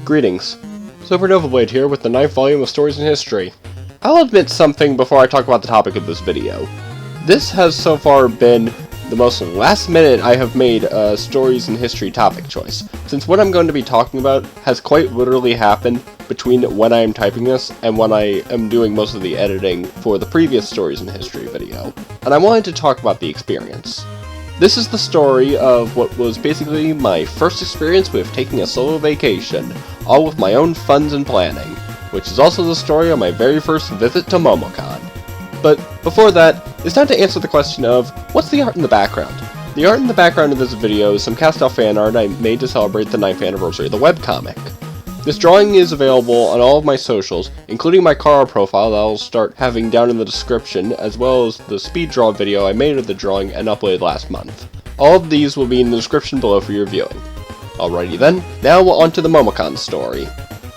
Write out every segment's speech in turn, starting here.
Greetings, SupernovaBlade here with the 9th volume of Stories in History. I'll admit something before I talk about the topic of this video. This has so far been the most last minute I have made a Stories in History topic choice, since what I'm going to be talking about has quite literally happened between when I am typing this and when I am doing most of the editing for the previous Stories in History video, and I wanted to talk about the experience. This is the story of what was basically my first experience with taking a solo vacation, all with my own funds and planning, which is also the story of my very first visit to MomoCon. But before that, it's time to answer the question of, what's the art in the background? The art in the background of this video is some cast-off fan art I made to celebrate the 9th anniversary of the webcomic. This drawing is available on all of my socials, including my Kara profile that I'll start having down in the description, as well as the speed draw video I made of the drawing and uploaded last month. All of these will be in the description below for your viewing. Alrighty then, now on to the MomoCon story.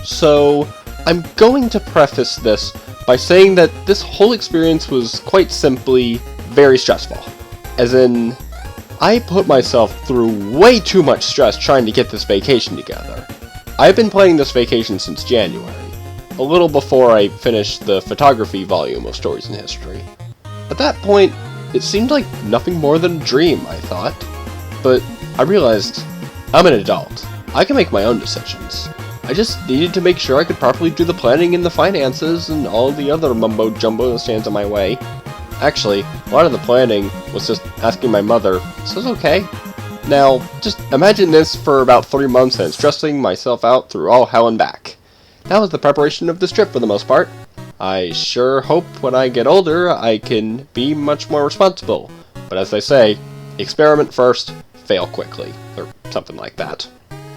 So, I'm going to preface this by saying that this whole experience was quite simply very stressful. As in, I put myself through way too much stress trying to get this vacation together. I've been planning this vacation since January, a little before I finished the photography volume of Stories in History. At that point, it seemed like nothing more than a dream, I thought. But I realized, I'm an adult. I can make my own decisions. I just needed to make sure I could properly do the planning and the finances and all the other mumbo-jumbo that stands in my way. Actually, a lot of the planning was just asking my mother, is this okay? Now, just imagine this for about 3 months and stressing myself out through all hell and back. That was the preparation of this trip for the most part. I sure hope when I get older I can be much more responsible. But as they say, experiment first, fail quickly, or something like that.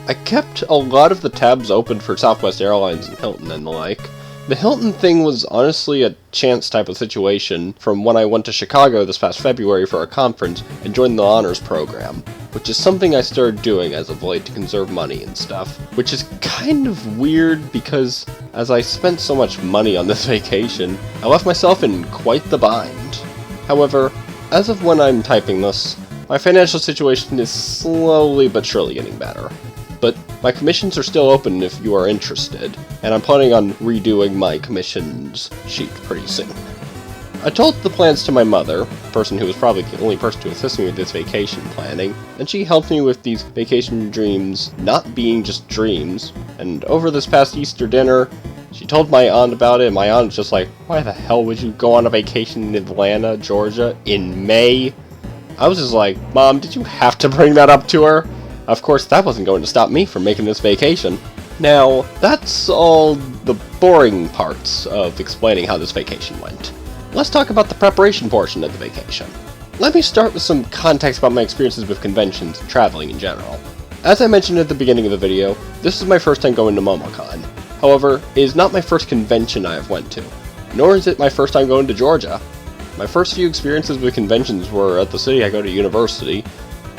I kept a lot of the tabs open for Southwest Airlines and Hilton and the like. The Hilton thing was honestly a chance type of situation from when I went to Chicago this past February for a conference and joined the honors program, which is something I started doing as of late to conserve money and stuff, which is kind of weird because as I spent so much money on this vacation, I left myself in quite the bind. However, as of when I'm typing this, my financial situation is slowly but surely getting better. But my commissions are still open if you are interested, and I'm planning on redoing my commissions sheet pretty soon. I told the plans to my mother, the person who was probably the only person to assist me with this vacation planning, and she helped me with these vacation dreams not being just dreams, and over this past Easter dinner, she told my aunt about it, and my aunt was just like, why the hell would you go on a vacation in Atlanta, Georgia, in May? I was just like, Mom, did you have to bring that up to her? Of course, that wasn't going to stop me from making this vacation. Now, that's all the boring parts of explaining how this vacation went. Let's talk about the preparation portion of the vacation. Let me start with some context about my experiences with conventions and traveling in general. As I mentioned at the beginning of the video, this is my first time going to MomoCon. However, it is not my first convention I have went to, nor is it my first time going to Georgia. My first few experiences with conventions were at the city I go to university,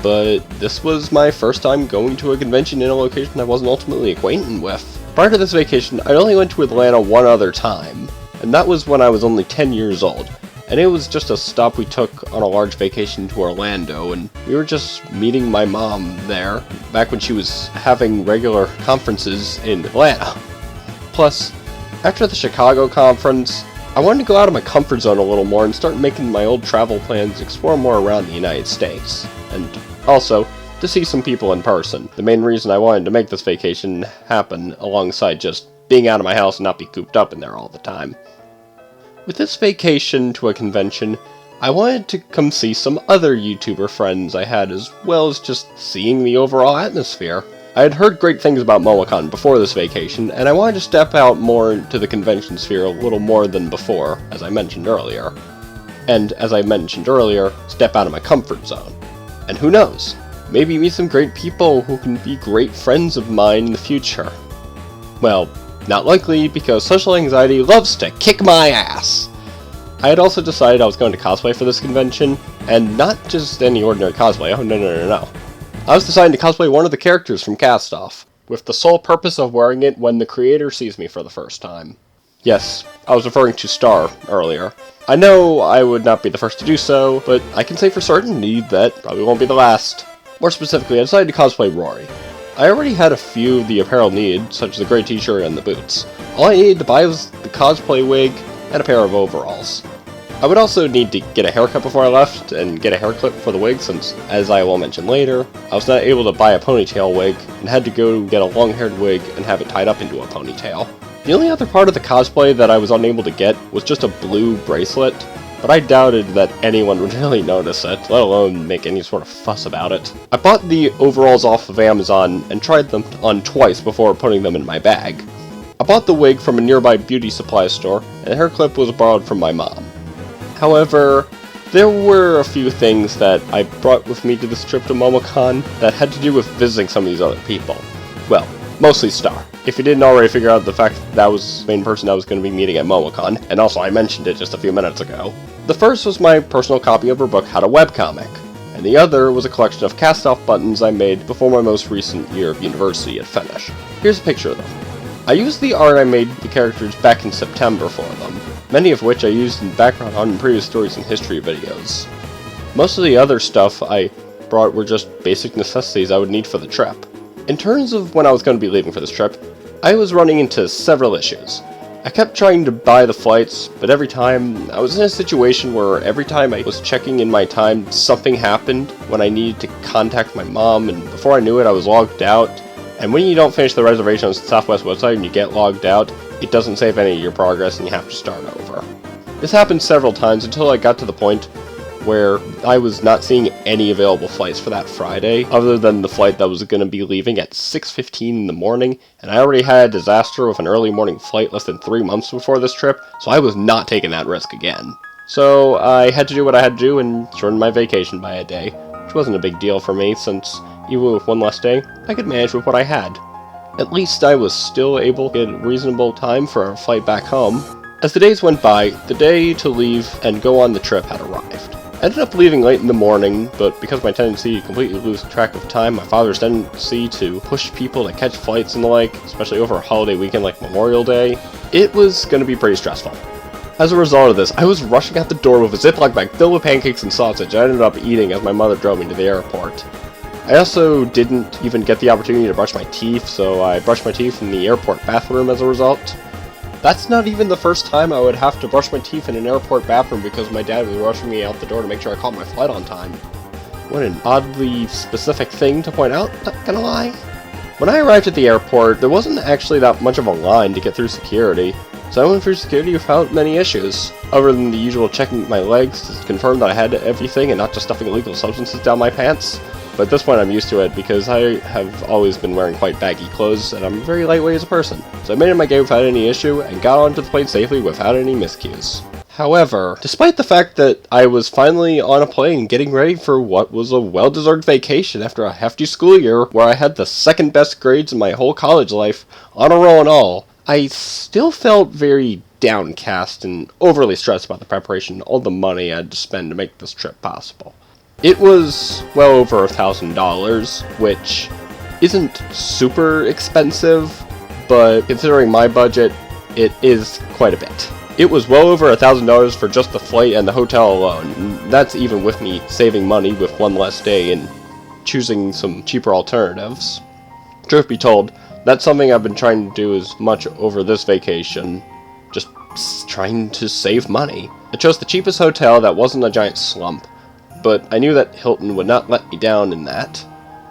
but this was my first time going to a convention in a location I wasn't ultimately acquainted with. Prior to this vacation, I only went to Atlanta one other time, and that was when I was only 10 years old, and it was just a stop we took on a large vacation to Orlando, and we were just meeting my mom there, back when she was having regular conferences in Atlanta. Plus, after the Chicago conference, I wanted to go out of my comfort zone a little more and start making my old travel plans explore more around the United States, and also, to see some people in person. The main reason I wanted to make this vacation happen alongside just being out of my house and not be cooped up in there all the time. With this vacation to a convention, I wanted to come see some other YouTuber friends I had, as well as just seeing the overall atmosphere. I had heard great things about MomoCon before this vacation, and I wanted to step out more into the convention sphere a little more than before, as I mentioned earlier. And, as I mentioned earlier, step out of my comfort zone. And who knows, maybe meet some great people who can be great friends of mine in the future. Well, not likely, because social anxiety loves to kick my ass. I had also decided I was going to cosplay for this convention, and not just any ordinary cosplay, oh no. I was deciding to cosplay one of the characters from Cast Off, with the sole purpose of wearing it when the creator sees me for the first time. Yes, I was referring to Star earlier. I know I would not be the first to do so, but I can say for certainty that probably won't be the last. More specifically, I decided to cosplay Rory. I already had a few of the apparel needed, such as the gray t-shirt and the boots. All I needed to buy was the cosplay wig and a pair of overalls. I would also need to get a haircut before I left, and get a hair clip for the wig since, as I will mention later, I was not able to buy a ponytail wig, and had to go get a long-haired wig and have it tied up into a ponytail. The only other part of the cosplay that I was unable to get was just a blue bracelet, but I doubted that anyone would really notice it, let alone make any sort of fuss about it. I bought the overalls off of Amazon and tried them on twice before putting them in my bag. I bought the wig from a nearby beauty supply store, and the hair clip was borrowed from my mom. However, there were a few things that I brought with me to this trip to MomoCon that had to do with visiting some of these other people. Well, mostly Star. If you didn't already figure out the fact that was the main person I was going to be meeting at MomoCon, and also I mentioned it just a few minutes ago. The first was my personal copy of her book, How to Webcomic, and the other was a collection of cast-off buttons I made before my most recent year of university had finished. Here's a picture of them. I used the art I made the characters back in September for them, many of which I used in background on previous stories and history videos. Most of the other stuff I brought were just basic necessities I would need for the trip. In terms of when I was going to be leaving for this trip, I was running into several issues. I kept trying to buy the flights, but every time I was in a situation where every time I was checking in my time, something happened when I needed to contact my mom, and before I knew it I was logged out. And when you don't finish the reservation on the Southwest website and you get logged out, it doesn't save any of your progress and you have to start over. This happened several times until I got to the point where I was not seeing any available flights for that Friday, other than the flight that was going to be leaving at 6:15 in the morning, and I already had a disaster with an early morning flight less than 3 months before this trip, so I was not taking that risk again. So I had to do what I had to do and shorten my vacation by a day, which wasn't a big deal for me since even with one less day, I could manage with what I had. At least I was still able to get reasonable time for our flight back home. As the days went by, the day to leave and go on the trip had arrived. I ended up leaving late in the morning, but because of my tendency to completely lose track of time, my father's tendency to push people to catch flights and the like, especially over a holiday weekend like Memorial Day, it was going to be pretty stressful. As a result of this, I was rushing out the door with a Ziploc bag filled with pancakes and sausage I ended up eating as my mother drove me to the airport. I also didn't even get the opportunity to brush my teeth, so I brushed my teeth in the airport bathroom as a result. That's not even the first time I would have to brush my teeth in an airport bathroom because my dad was rushing me out the door to make sure I caught my flight on time. What an oddly specific thing to point out, not gonna lie. When I arrived at the airport, there wasn't actually that much of a line to get through security, so I went through security without many issues, other than the usual checking my legs to confirm that I had everything and not just stuffing illegal substances down my pants. But at this point I'm used to it because I have always been wearing quite baggy clothes and I'm very lightweight as a person. So I made it my gate without any issue and got onto the plane safely without any miscues. However, despite the fact that I was finally on a plane getting ready for what was a well-deserved vacation after a hefty school year where I had the second best grades in my whole college life, on a roll and all, I still felt very downcast and overly stressed about the preparation and all the money I had to spend to make this trip possible. It was well over $1,000, which isn't super expensive, but considering my budget, it is quite a bit. It was well over $1,000 for just the flight and the hotel alone, and that's even with me saving money with one less day and choosing some cheaper alternatives. Truth be told, that's something I've been trying to do as much over this vacation, just trying to save money. I chose the cheapest hotel that wasn't a giant slump, but I knew that Hilton would not let me down in that.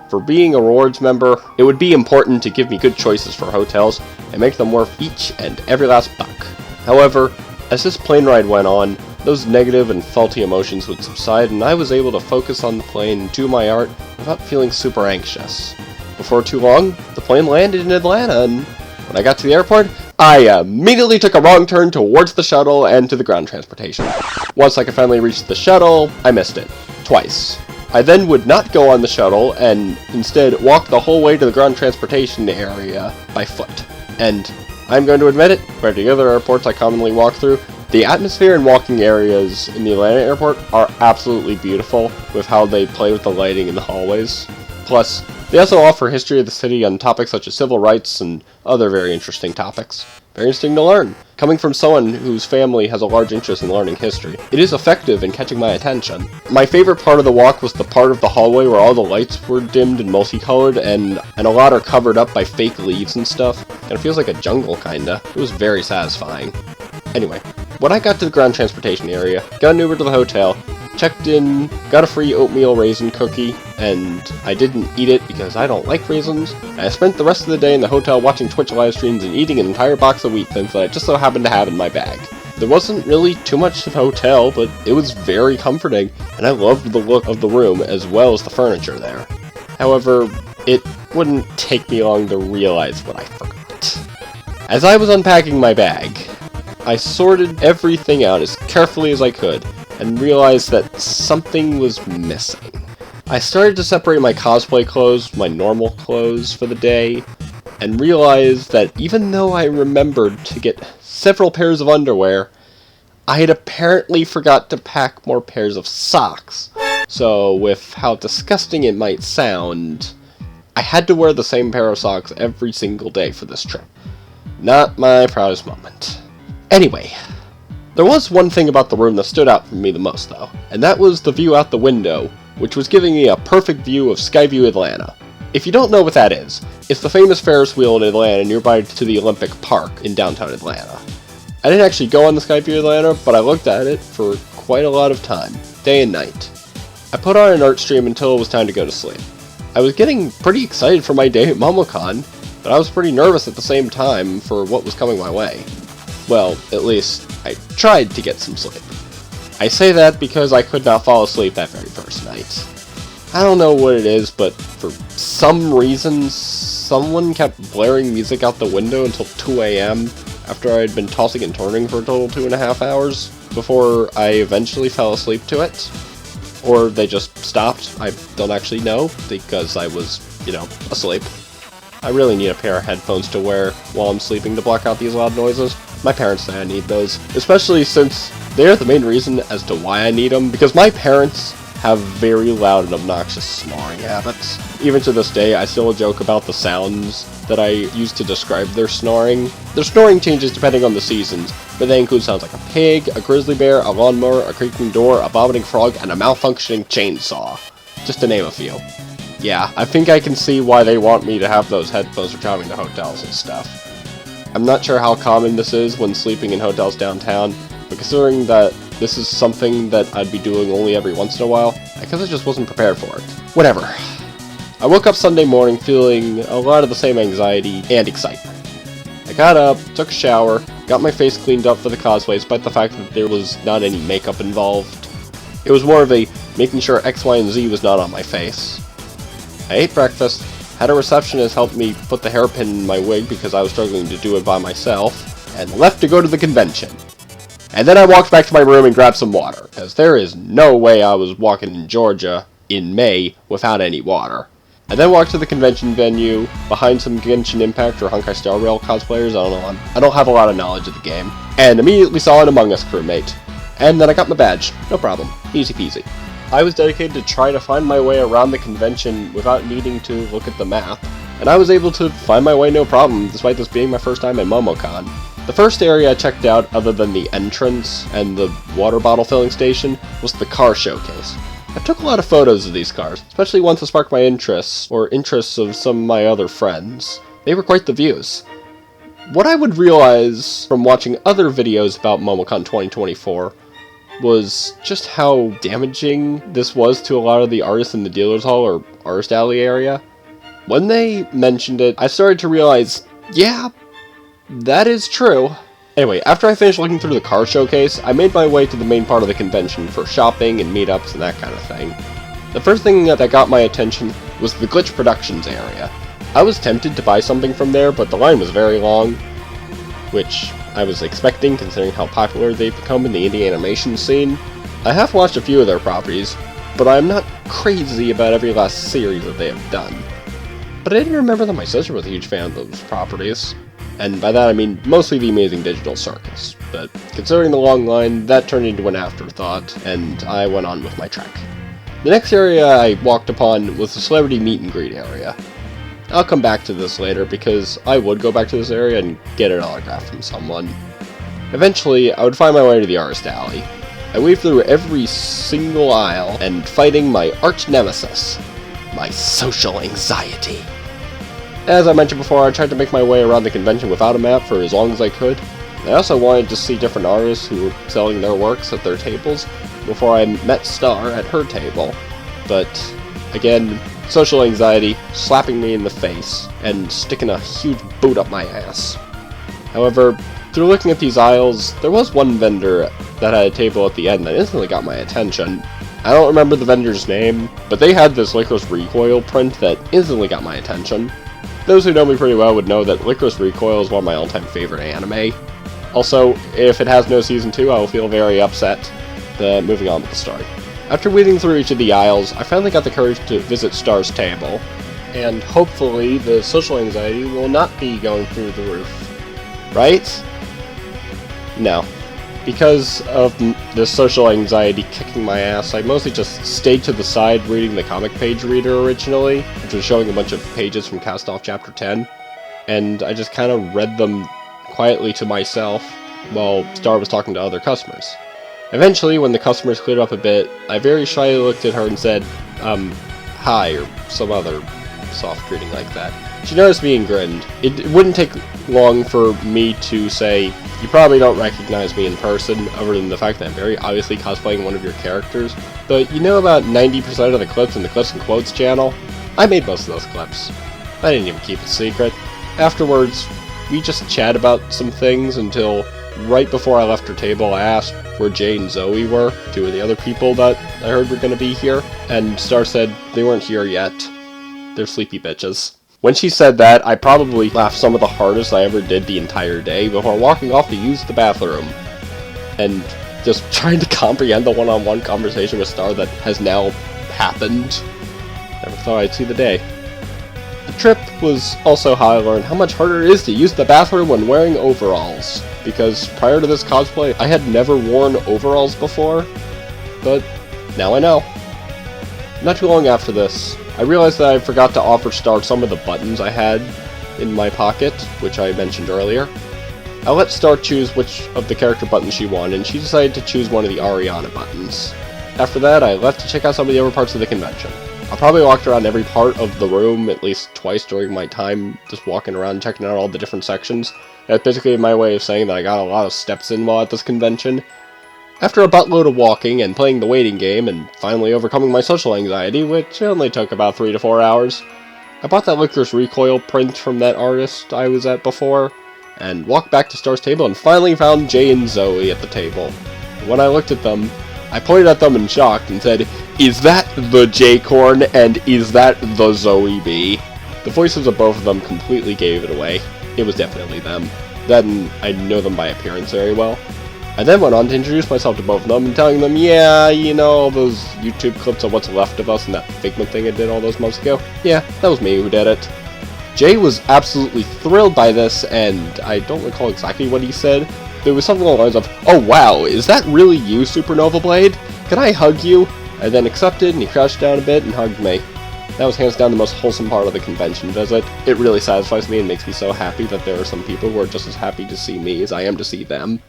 For being a rewards member, it would be important to give me good choices for hotels and make them worth each and every last buck. However, as this plane ride went on, those negative and faulty emotions would subside and I was able to focus on the plane and do my art without feeling super anxious. Before too long, the plane landed in Atlanta, and when I got to the airport, I immediately took a wrong turn towards the shuttle and to the ground transportation. Once I could finally reach the shuttle, I missed it. Twice. I then would not go on the shuttle and instead walk the whole way to the ground transportation area by foot. And I'm going to admit it, compared to the other airports I commonly walk through, the atmosphere and walking areas in the Atlanta airport are absolutely beautiful with how they play with the lighting in the hallways. Plus, they also offer history of the city on topics such as civil rights and other very interesting topics. very interesting to learn. Coming from someone whose family has a large interest in learning history, it is effective in catching my attention. My favorite part of the walk was the part of the hallway where all the lights were dimmed and multicolored, and a lot are covered up by fake leaves and stuff. And it feels like a jungle, kinda. It was very satisfying. Anyway, when I got to the ground transportation area, got an Uber to the hotel, checked in, got a free oatmeal raisin cookie, and I didn't eat it because I don't like raisins. And I spent the rest of the day in the hotel watching Twitch live streams and eating an entire box of Wheat Thins that I just so happened to have in my bag. There wasn't really too much to the hotel, but it was very comforting, and I loved the look of the room as well as the furniture there. However, it wouldn't take me long to realize what I forgot. As I was unpacking my bag, I sorted everything out as carefully as I could, and realized that something was missing. I started to separate my cosplay clothes, my normal clothes for the day, and realized that even though I remembered to get several pairs of underwear, I had apparently forgot to pack more pairs of socks. So, with how disgusting it might sound, I had to wear the same pair of socks every single day for this trip. Not my proudest moment. Anyway, there was one thing about the room that stood out for me the most, though, and that was the view out the window, which was giving me a perfect view of Skyview Atlanta. If you don't know what that is, it's the famous Ferris wheel in Atlanta nearby to the Olympic Park in downtown Atlanta. I didn't actually go on the Skyview Atlanta, but I looked at it for quite a lot of time, day and night. I put on an art stream until it was time to go to sleep. I was getting pretty excited for my day at MomoCon, but I was pretty nervous at the same time for what was coming my way. Well, at least, I tried to get some sleep. I say that because I could not fall asleep that very first night. I don't know what it is, but for some reason, someone kept blaring music out the window until 2 AM after I had been tossing and turning for a total 2.5 hours before I eventually fell asleep to it. Or they just stopped. I don't actually know, because I was, asleep. I really need a pair of headphones to wear while I'm sleeping to block out these loud noises. My parents say I need those, especially since they are the main reason as to why I need them, because my parents have very loud and obnoxious snoring habits. Even to this day, I still joke about the sounds that I use to describe their snoring. Their snoring changes depending on the seasons, but they include sounds like a pig, a grizzly bear, a lawnmower, a creaking door, a vomiting frog, and a malfunctioning chainsaw. Just to name a few. Yeah, I think I can see why they want me to have those headphones for traveling to hotels and stuff. I'm not sure how common this is when sleeping in hotels downtown, but considering that this is something that I'd be doing only every once in a while, I guess I just wasn't prepared for it. Whatever. I woke up Sunday morning feeling a lot of the same anxiety and excitement. I got up, took a shower, got my face cleaned up for the cosplay despite the fact that there was not any makeup involved. It was more of a making sure X, Y, and Z was not on my face. I ate breakfast, had a receptionist help me put the hairpin in my wig because I was struggling to do it by myself, and left to go to the convention. And then I walked back to my room and grabbed some water, because there is no way I was walking in Georgia in May without any water. I then walked to the convention venue, behind some Genshin Impact or Honkai Star Rail cosplayers, I don't have a lot of knowledge of the game, and immediately saw an Among Us crewmate. And then I got my badge, no problem, easy peasy. I was dedicated to try to find my way around the convention without needing to look at the map, and I was able to find my way no problem, despite this being my first time at MomoCon. The first area I checked out, other than the entrance and the water bottle filling station, was the car showcase. I took a lot of photos of these cars, especially ones that sparked my interests, or interests of some of my other friends. They were quite the views. What I would realize from watching other videos about MomoCon 2024 was just how damaging this was to a lot of the artists in the dealer's hall or artist alley area. When they mentioned it, I started to realize, yeah, that is true. Anyway, after I finished looking through the car showcase, I made my way to the main part of the convention for shopping and meetups and that kind of thing. The first thing that got my attention was the Glitch Productions area. I was tempted to buy something from there, but the line was very long, which I was expecting considering how popular they've become in the indie animation scene. I have watched a few of their properties, but I'm not crazy about every last series that they have done. But I didn't remember that my sister was a huge fan of those properties. And by that I mean mostly the Amazing Digital Circus, but considering the long line, that turned into an afterthought, and I went on with my trek. The next area I walked upon was the celebrity meet and greet area. I'll come back to this later because I would go back to this area and get an autograph from someone. Eventually, I would find my way to the artist alley. I weaved through every single aisle and fighting my arch nemesis, my social anxiety. As I mentioned before, I tried to make my way around the convention without a map for as long as I could. I also wanted to see different artists who were selling their works at their tables before I met Star at her table. But, again, social anxiety slapping me in the face and sticking a huge boot up my ass. However, through looking at these aisles, there was one vendor that had a table at the end that instantly got my attention. I don't remember the vendor's name, but they had this Licorice Recoil print that instantly got my attention. Those who know me pretty well would know that Licorice Recoil is one of my all-time favorite anime. Also, if it has no Season 2, I will feel very upset. Moving on with the story. After weeding through each of the aisles, I finally got the courage to visit Star's table. And hopefully, the social anxiety will not be going through the roof. Right? No. Because of the social anxiety kicking my ass, I mostly just stayed to the side reading the comic page reader originally, which was showing a bunch of pages from Cast Off Chapter 10, and I just kind of read them quietly to myself while Star was talking to other customers. Eventually, when the customers cleared up a bit, I very shyly looked at her and said, hi, or some other soft greeting like that. She noticed me and grinned. It wouldn't take long for me to say, you probably don't recognize me in person, other than the fact that I'm very obviously cosplaying one of your characters, but you know about 90% of the clips in the Clips and Quotes channel? I made most of those clips. I didn't even keep it secret. Afterwards, we just chat about some things until right before I left her table, I asked where Jay and Zoe were, two of the other people that I heard were going to be here, and Star said they weren't here yet. They're sleepy bitches. When she said that, I probably laughed some of the hardest I ever did the entire day before walking off to use the bathroom, and just trying to comprehend the one-on-one conversation with Star that has now happened. Never thought I'd see the day. The trip was also how I learned how much harder it is to use the bathroom when wearing overalls, because prior to this cosplay, I had never worn overalls before, but now I know. Not too long after this, I realized that I forgot to offer Star some of the buttons I had in my pocket, which I mentioned earlier. I let Star choose which of the character buttons she wanted, and she decided to choose one of the Ariana buttons. After that, I left to check out some of the other parts of the convention. I probably walked around every part of the room at least twice during my time just walking around checking out all the different sections. That's basically my way of saying that I got a lot of steps in while at this convention. After a buttload of walking and playing the waiting game and finally overcoming my social anxiety, which only took about 3 to 4 hours, I bought that Licorice Recoil print from that artist I was at before, and walked back to Star's table and finally found Jay and Zoe at the table. When I looked at them, I pointed at them in shock and said, "Is that the J-Corn and is that the Zoe B?" The voices of both of them completely gave it away. It was definitely them. Then I know them by appearance very well. I then went on to introduce myself to both of them and telling them, yeah, you know, all those YouTube clips of what's left of us and that Figment thing I did all those months ago? Yeah, that was me who did it. Jay was absolutely thrilled by this, and I don't recall exactly what he said. There was something along the lines of, "Oh wow, is that really you, SupernovaBlade? Can I hug you?" I then accepted, and he crouched down a bit and hugged me. That was hands down the most wholesome part of the convention visit. It really satisfies me and makes me so happy that there are some people who are just as happy to see me as I am to see them.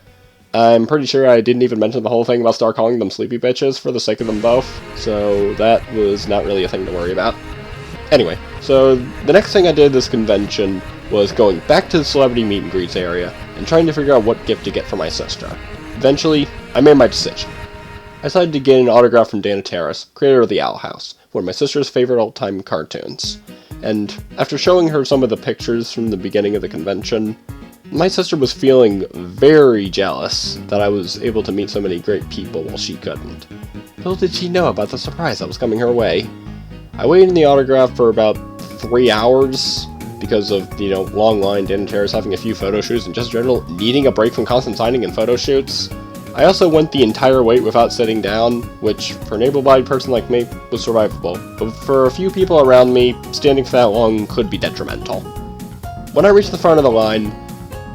I'm pretty sure I didn't even mention the whole thing about Star calling them sleepy bitches for the sake of them both, so that was not really a thing to worry about. Anyway, so the next thing I did at this convention was going back to the celebrity meet and greets area and trying to figure out what gift to get for my sister. Eventually, I made my decision. I decided to get an autograph from Dana Terrace, creator of the Owl House, one of my sister's favorite all-time cartoons. And after showing her some of the pictures from the beginning of the convention, my sister was feeling very jealous that I was able to meet so many great people while she couldn't. Little did she know about the surprise that was coming her way. I waited in the autograph for about 3 hours because of, long line, Dana Terrace having a few photo shoots and just general needing a break from constant signing and photo shoots. I also went the entire wait without sitting down, which, for an able-bodied person like me, was survivable, but for a few people around me, standing for that long could be detrimental. When I reached the front of the line,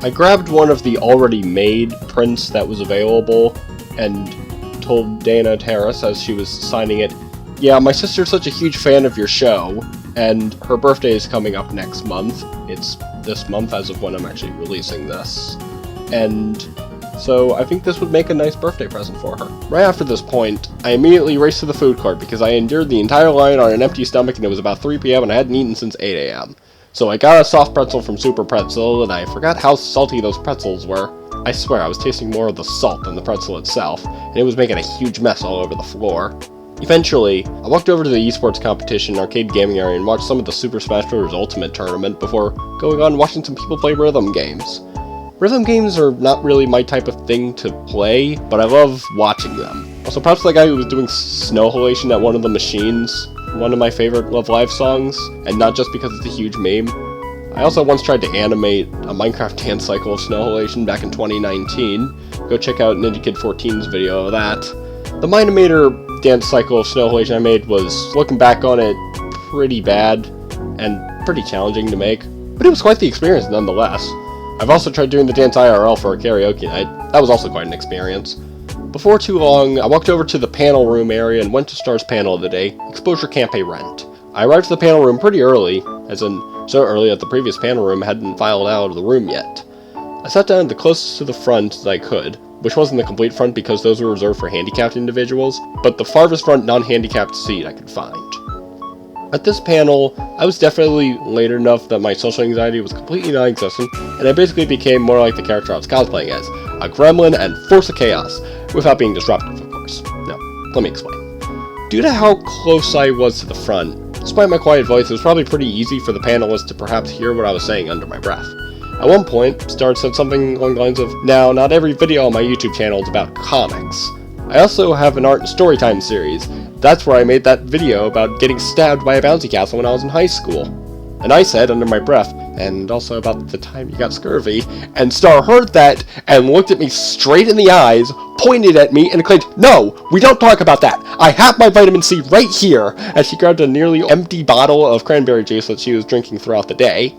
I grabbed one of the already made prints that was available, and told Dana Terrace as she was signing it, "Yeah, my sister's such a huge fan of your show. and her birthday is coming up next month. It's this month as of when I'm actually releasing this. And so I think this would make a nice birthday present for her. Right after this point, I immediately raced to the food court because I endured the entire line on an empty stomach and it was about 3 p.m. and I hadn't eaten since 8 a.m. So I got a soft pretzel from Super Pretzel, and I forgot how salty those pretzels were. I swear, I was tasting more of the salt than the pretzel itself, and it was making a huge mess all over the floor. Eventually, I walked over to the esports competition arcade gaming area and watched some of the Super Smash Bros. Ultimate tournament before going on and watching some people play rhythm games. Rhythm games are not really my type of thing to play, but I love watching them. Also, props to the guy who was doing snow halation at one of the machines, one of my favorite Love Live songs, and not just because it's a huge meme. I also once tried to animate a Minecraft dance cycle of snow halation back in 2019. Go check out Ninja Kid 14's video of that. The Minimator dance cycle of snow halation I made was, looking back on it, pretty bad and pretty challenging to make, but it was quite the experience nonetheless. I've also tried doing the dance IRL for a karaoke night. That was also quite an experience. Before too long, I walked over to the panel room area and went to Star's panel of the day, Exposure Can't Pay Rent. I arrived to the panel room pretty early, as in so early that the previous panel room hadn't filed out of the room yet. I sat down at the closest to the front as I could, which wasn't the complete front because those were reserved for handicapped individuals, but the farthest front non-handicapped seat I could find. At this panel, I was definitely late enough that my social anxiety was completely non-existent, and I basically became more like the character I was cosplaying as, a gremlin and force of chaos, without being disruptive, of course. Now, let me explain. Due to how close I was to the front, despite my quiet voice, it was probably pretty easy for the panelists to perhaps hear what I was saying under my breath. At one point, Star said something along the lines of, "Now, not every video on my YouTube channel is about comics. I also have an art and storytime series. That's where I made that video about getting stabbed by a bouncy castle when I was in high school." And I said, under my breath, "And also about the time you got scurvy," and Star heard that and looked at me straight in the eyes, pointed at me, and exclaimed, "No, we don't talk about that! I have my vitamin C right here!" As she grabbed a nearly empty bottle of cranberry juice that she was drinking throughout the day.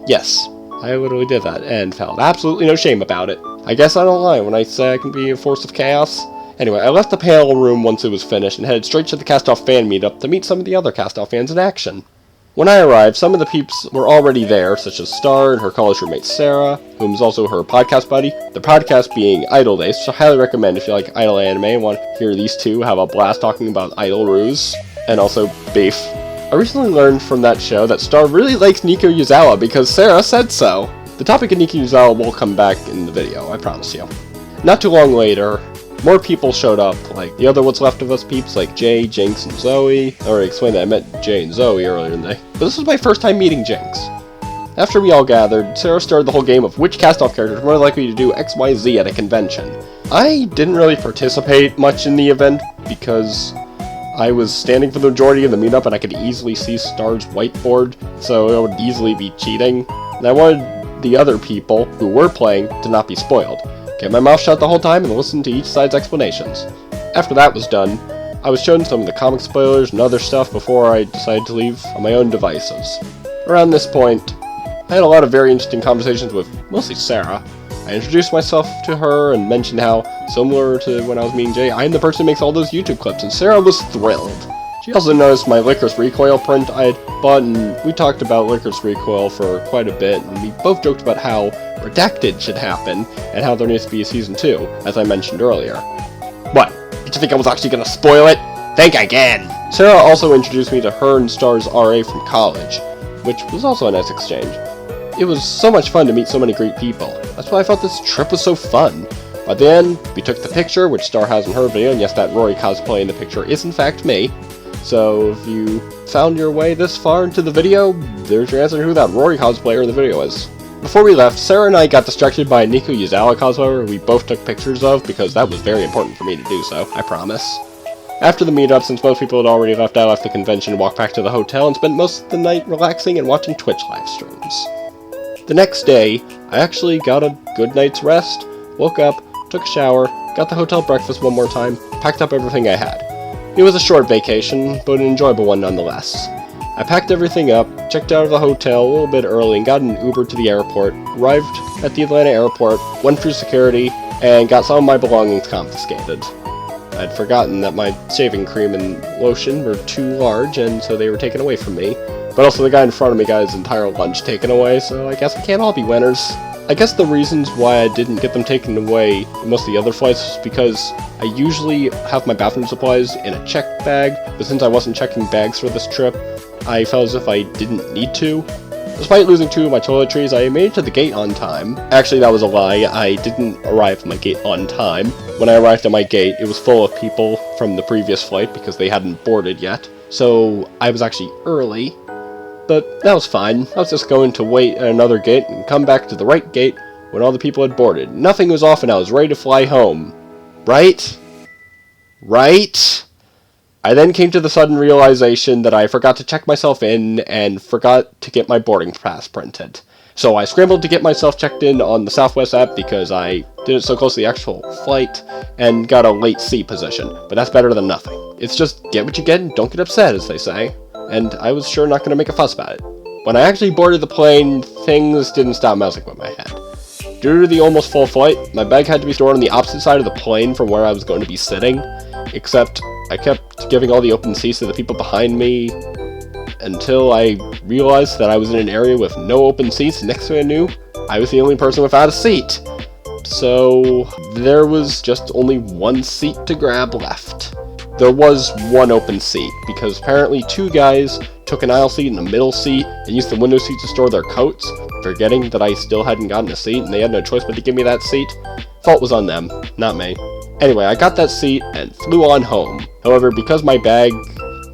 Yes, I literally did that, and felt absolutely no shame about it. I guess I don't lie when I say I can be a force of chaos. Anyway, I left the panel room once it was finished and headed straight to the Cast-Off fan meetup to meet some of the other Cast-Off fans in action. When I arrived, some of the peeps were already there, such as Star and her college roommate Sarah, whom is also her podcast buddy. The podcast being Idol Days, which I highly recommend if you like idol anime and want to hear these two have a blast talking about idol ruse, and also beef. I recently learned from that show that Star really likes Nico Yuzawa because Sarah said so. The topic of Nico Yuzawa will come back in the video, I promise you. Not too long later, more people showed up, like the other What's Left of Us peeps, like Jay, Jinx, and Zoe. I already explained that I met Jay and Zoe earlier in the day, but this was my first time meeting Jinx. After we all gathered, Sarah started the whole game of which cast-off character is more likely to do XYZ at a convention. I didn't really participate much in the event because I was standing for the majority of the meetup and I could easily see Star's whiteboard, so it would easily be cheating. And I wanted the other people who were playing to not be spoiled. Kept my mouth shut the whole time and listened to each side's explanations. After that was done, I was shown some of the comic spoilers and other stuff before I decided to leave on my own devices. Around this point, I had a lot of very interesting conversations with mostly Sarah. I introduced myself to her and mentioned how, similar to when I was meeting Jay, I'm the person who makes all those YouTube clips, and Sarah was thrilled. She also noticed my Licorice Recoil print I had bought, and we talked about Licorice Recoil for quite a bit, and we both joked about how Redacted should happen, and how there needs to be a Season 2, as I mentioned earlier. What? Did you think I was actually gonna spoil it? Think again! Sarah also introduced me to her and Star's RA from college, which was also a nice exchange. It was so much fun to meet so many great people. That's why I thought this trip was so fun. By the end, we took the picture, which Star has in her video, and yes, that Rory cosplay in the picture is in fact me. So if you found your way this far into the video, there's your answer to who that Rory cosplayer in the video is. Before we left, Sarah and I got distracted by a Nico Yuzawa cosplayer we both took pictures of, because that was very important for me to do so, I promise. After the meetup, since most people had already left, I left the convention, walked back to the hotel, and spent most of the night relaxing and watching Twitch live streams. The next day, I actually got a good night's rest, woke up, took a shower, got the hotel breakfast one more time, packed up everything I had. It was a short vacation, but an enjoyable one nonetheless. I packed everything up, checked out of the hotel a little bit early, and got an Uber to the airport, arrived at the Atlanta airport, went through security, and got some of my belongings confiscated. I'd forgotten that my shaving cream and lotion were too large, and so they were taken away from me. But also the guy in front of me got his entire lunch taken away, so I guess we can't all be winners. I guess the reasons why I didn't get them taken away in most of the other flights was because I usually have my bathroom supplies in a checked bag, but since I wasn't checking bags for this trip, I felt as if I didn't need to. Despite losing 2 of my toiletries, I made it to the gate on time. Actually, that was a lie. I didn't arrive at my gate on time. When I arrived at my gate, it was full of people from the previous flight because they hadn't boarded yet. So I was actually early, but that was fine. I was just going to wait at another gate and come back to the right gate when all the people had boarded. Nothing was off and I was ready to fly home. Right? Right? I then came to the sudden realization that I forgot to check myself in and forgot to get my boarding pass printed. So I scrambled to get myself checked in on the Southwest app because I did it so close to the actual flight and got a late seat position, but that's better than nothing. It's just get what you get and don't get upset, as they say, and I was sure not going to make a fuss about it. When I actually boarded the plane, things didn't stop messing with my head. Due to the almost full flight, my bag had to be stored on the opposite side of the plane from where I was going to be sitting, except I kept giving all the open seats to the people behind me until I realized that I was in an area with no open seats. Next thing I knew, I was the only person without a seat. So there was just only 1 seat to grab left. There was 1 open seat, because apparently 2 guys took an aisle seat and a middle seat and used the window seat to store their coats, forgetting that I still hadn't gotten a seat and they had no choice but to give me that seat. Fault was on them, not me. Anyway, I got that seat and flew on home. However, because my bag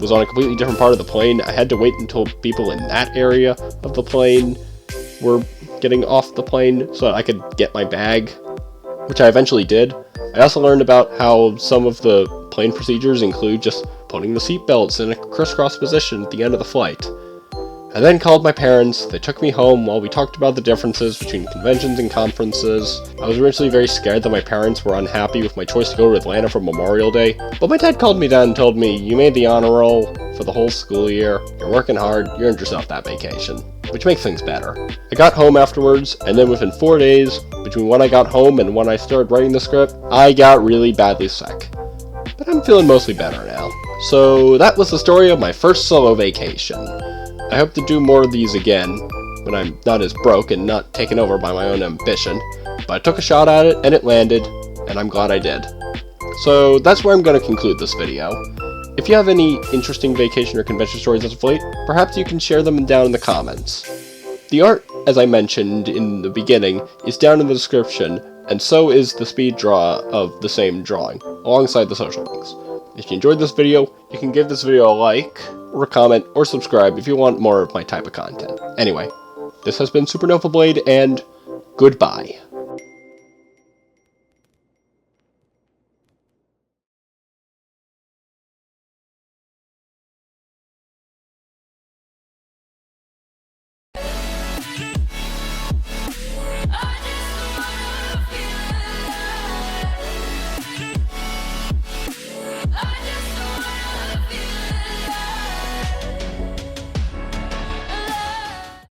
was on a completely different part of the plane, I had to wait until people in that area of the plane were getting off the plane so that I could get my bag, which I eventually did. I also learned about how some of the plane procedures include just putting the seat belts in a crisscross position at the end of the flight. I then called my parents. They took me home while we talked about the differences between conventions and conferences. I was originally very scared that my parents were unhappy with my choice to go to Atlanta for Memorial Day, but my dad called me down and told me, "You made the honor roll for the whole school year, you're working hard, you earned yourself that vacation," which makes things better. I got home afterwards, and then within 4 days, between when I got home and when I started writing the script, I got really badly sick. But I'm feeling mostly better now. So that was the story of my first solo vacation. I hope to do more of these again, when I'm not as broke and not taken over by my own ambition, but I took a shot at it, and it landed, and I'm glad I did. So that's where I'm going to conclude this video. If you have any interesting vacation or convention stories as of late, perhaps you can share them down in the comments. The art, as I mentioned in the beginning, is down in the description, and so is the speed draw of the same drawing, alongside the social links. If you enjoyed this video, you can give this video a like, or a comment, or subscribe if you want more of my type of content. Anyway, this has been SupernovaBlade, and goodbye.